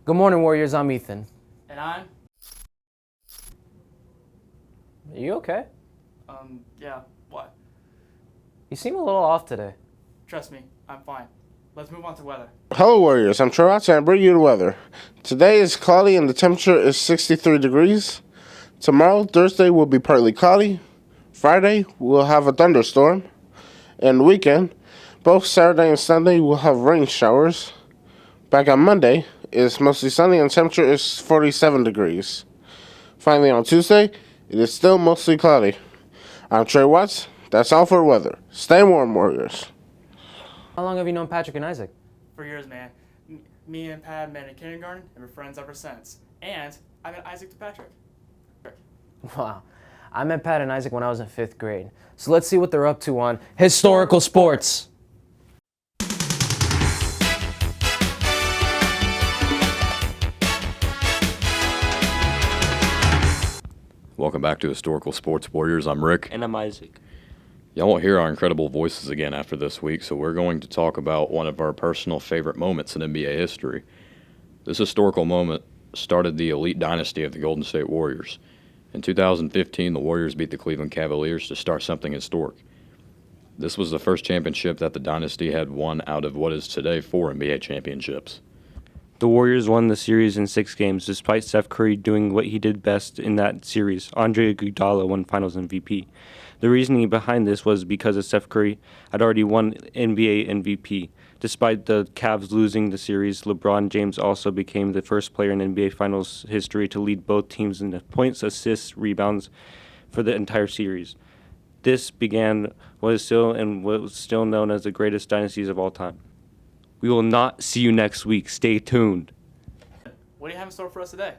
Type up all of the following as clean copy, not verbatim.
Good morning, Warriors. I'm Ethan. And I'm? Are you okay? Yeah, what? You seem a little off today. Trust me, I'm fine. Let's move on to weather. Hello, Warriors. I'm Troy Watson, and I bring you the weather. Today is cloudy and the temperature is 63 degrees. Tomorrow, Thursday, will be partly cloudy. Friday, we'll have a thunderstorm. And the weekend, both Saturday and Sunday, we'll have rain showers. Back on Monday, it's mostly sunny and the temperature is 47 degrees. Finally, on Tuesday, it is still mostly cloudy. I'm Trey Watts. That's all for weather. Stay warm, Warriors. How long have you known Patrick and Isaac? For years, man. Me and Pat met in kindergarten and we're friends ever since. And I met Isaac to Patrick. Wow. I met Pat and Isaac when I was in 5th grade. So let's see what they're up to on Historical Sports. Welcome back to Historical Sports Warriors. I'm Rick. And I'm Isaac. Y'all won't hear our incredible voices again after this week, so we're going to talk about one of our personal favorite moments in NBA history. This historical moment started the elite dynasty of the Golden State Warriors. In 2015, the Warriors beat the Cleveland Cavaliers to start something historic. This was the first championship that the dynasty had won out of what is today 4 NBA championships. The Warriors won the series in 6 games, despite Steph Curry doing what he did best in that series. Andre Iguodala won Finals MVP. The reasoning behind this was because of Steph Curry had already won NBA MVP. Despite the Cavs losing the series, LeBron James also became the first player in NBA Finals history to lead both teams in points, assists, rebounds for the entire series. This began what is still known as the greatest dynasties of all time. We will not see you next week. Stay tuned. What do you have in store for us today?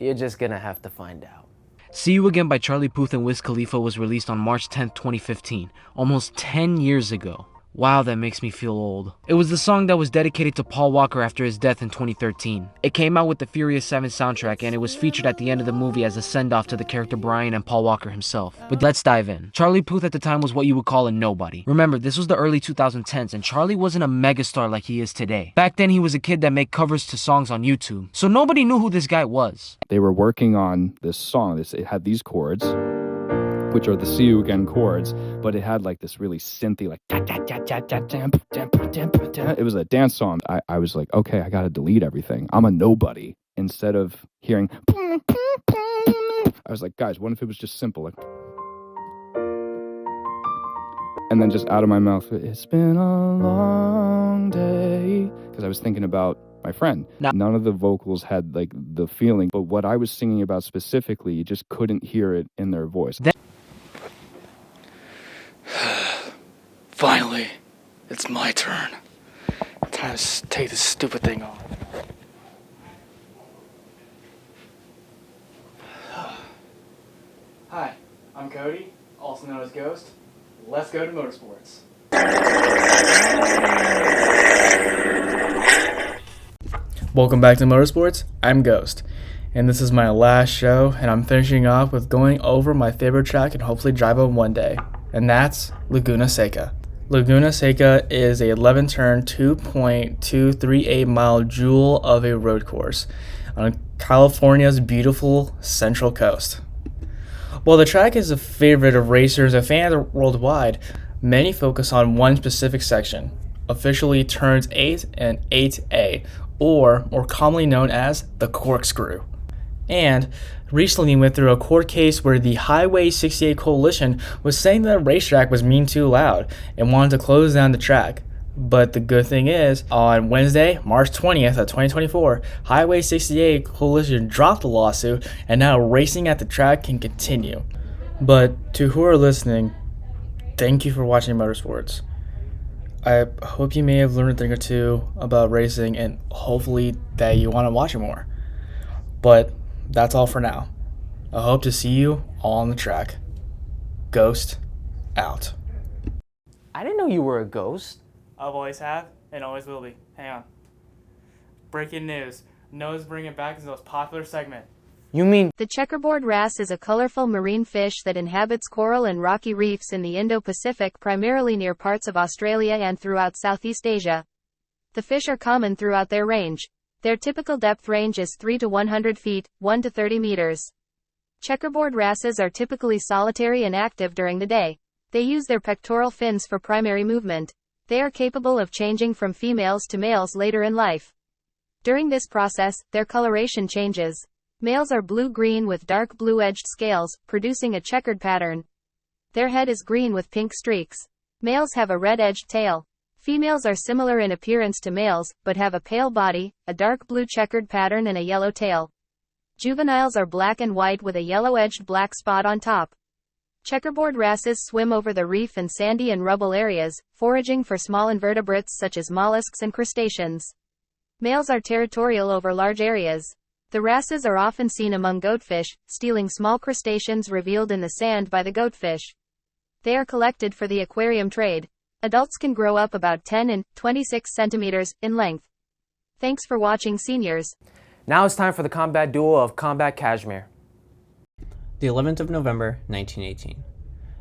You're just gonna have to find out. See You Again by Charlie Puth and Wiz Khalifa was released on March 10th, 2015, almost 10 years ago. Wow, that makes me feel old. It was the song that was dedicated to Paul Walker after his death in 2013. It came out with the Furious 7 soundtrack, and it was featured at the end of the movie as a send-off to the character Brian and Paul Walker himself. But let's dive in. Charlie Puth at the time was what you would call a nobody. Remember, this was the early 2010s, and Charlie wasn't a megastar like he is today. Back then, he was a kid that made covers to songs on YouTube, so nobody knew who this guy was. They were working on this song. It had these chords, which are the See You Again chords, but it had like this really synthy, like it was a dance song. I was like, okay, I gotta delete everything. I'm a nobody. Instead of hearing, I was like, guys, what if it was just simple? Like, and then just out of my mouth, it's been a long day. Because I was thinking about my friend. None of the vocals had like the feeling, but what I was singing about specifically, you just couldn't hear it in their voice. Finally, it's my turn. Time to take this stupid thing off. Hi, I'm Cody, also known as Ghost. Let's go to motorsports. Welcome back to Motorsports. I'm Ghost, and this is my last show, and I'm finishing off with going over my favorite track and hopefully drive it one day, and that's Laguna Seca. Laguna Seca is a 11-turn, 2.238-mile jewel of a road course on California's beautiful Central Coast. While the track is a favorite of racers and fans worldwide, many focus on one specific section, officially turns 8 and 8A, or more commonly known as the corkscrew. And recently went through a court case where the Highway 68 Coalition was saying that the racetrack was being too loud and wanted to close down the track. But the good thing is, on Wednesday, March 20th of 2024, Highway 68 Coalition dropped the lawsuit, and now racing at the track can continue. But to who are listening, thank you for watching Motorsports. I hope you may have learned a thing or two about racing, and hopefully that you want to watch it more. But that's all for now. I hope to see you all on the track. Ghost out. I didn't know you were a ghost. I've always have and always will be. Hang on. Breaking news. Noah's bringing back his most popular segment. You mean The checkerboard wrasse is a colorful marine fish that inhabits coral and rocky reefs in the Indo-Pacific, primarily near parts of Australia and throughout Southeast Asia. The fish are common throughout their range. Their typical depth range is 3 to 100 feet, 1 to 30 meters. Checkerboard wrasses are typically solitary and active during the day. They use their pectoral fins for primary movement. They are capable of changing from females to males later in life. During this process, their coloration changes. Males are blue-green with dark blue-edged scales, producing a checkered pattern. Their head is green with pink streaks. Males have a red-edged tail. Females are similar in appearance to males, but have a pale body, a dark blue checkered pattern and a yellow tail. Juveniles are black and white with a yellow-edged black spot on top. Checkerboard wrasses swim over the reef and sandy and rubble areas, foraging for small invertebrates such as mollusks and crustaceans. Males are territorial over large areas. The wrasses are often seen among goatfish, stealing small crustaceans revealed in the sand by the goatfish. They are collected for the aquarium trade. Adults can grow up about 10 and 26 centimeters in length. Thanks for watching, seniors. Now it's time for the combat duel of Combat Cashmere. The 11th of November, 1918.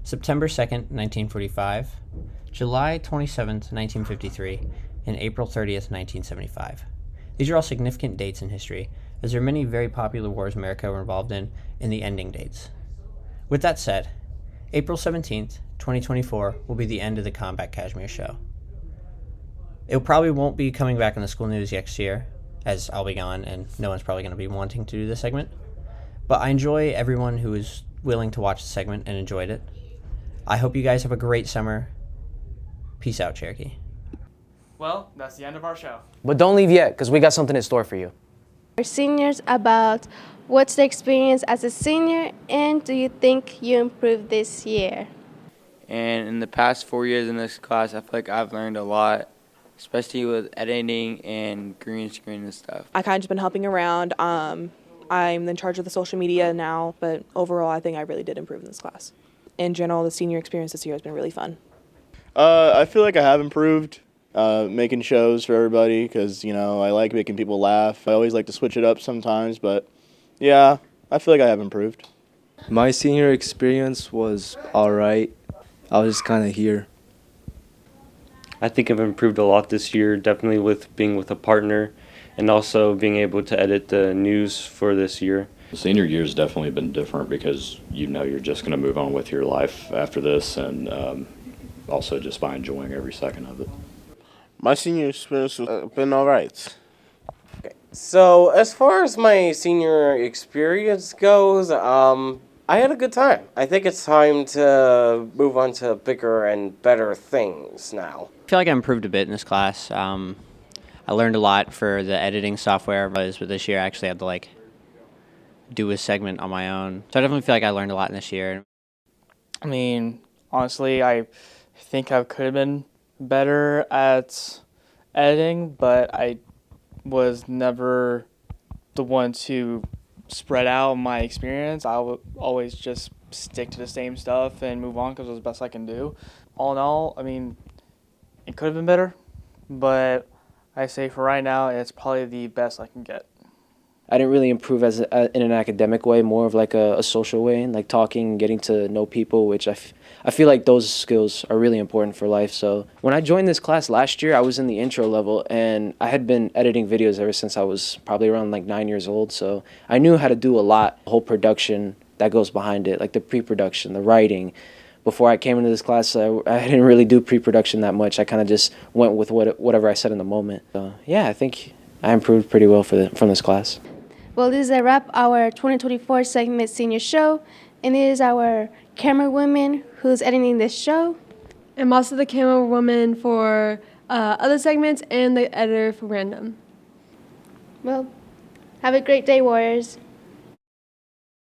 September 2nd, 1945. July 27th, 1953. And April 30th, 1975. These are all significant dates in history, as there are many very popular wars America were involved in the ending dates. With that said, April 17th, 2024 will be the end of the Combat Cashmere show. It probably won't be coming back in the school news next year, as I'll be gone and no one's probably going to be wanting to do this segment. But I enjoy everyone who is willing to watch the segment and enjoyed it. I hope you guys have a great summer. Peace out, Cherokee. Well, that's the end of our show. But don't leave yet, because we got something in store for you. Our seniors about what's the experience as a senior and do you think you improved this year? And in the past 4 years in this class, I feel like I've learned a lot, especially with editing and green screen and stuff. I kind of just been helping around. I'm in charge of the social media now, but overall I think I really did improve in this class. In general, the senior experience this year has been really fun. I feel like I have improved. Making shows for everybody because, I like making people laugh. I always like to switch it up sometimes, but yeah, I feel like I have improved. My senior experience was all right. I was just kind of here. I think I've improved a lot this year, definitely with being with a partner and also being able to edit the news for this year. The senior year's definitely been different because you're just going to move on with your life after this and also just by enjoying every second of it. My senior experience has been all right. Okay. So as far as my senior experience goes, I had a good time. I think it's time to move on to bigger and better things now. I feel like I improved a bit in this class. I learned a lot for the editing software, but this year I actually had to do a segment on my own. So I definitely feel like I learned a lot in this year. I mean, honestly, I think I could have been better at editing, but I was never the one to spread out my experience. I would always just stick to the same stuff and move on because it was the best I can do. All in all, I mean, it could have been better, but I say for right now, it's probably the best I can get. I didn't really improve in an academic way, more of a social way, like talking, getting to know people, which I feel like those skills are really important for life. So when I joined this class last year, I was in the intro level, and I had been editing videos ever since I was probably around 9 years old. So I knew how to do a lot, the whole production that goes behind it, like the pre-production, the writing. Before I came into this class, I didn't really do pre-production that much. I kind of just went with whatever I said in the moment. So yeah, I think I improved pretty well from this class. Well, this is a wrap our 2024 segment senior show, and it is our camera woman who's editing this show. I'm also the camera woman for other segments and the editor for Random. Well, have a great day, Warriors.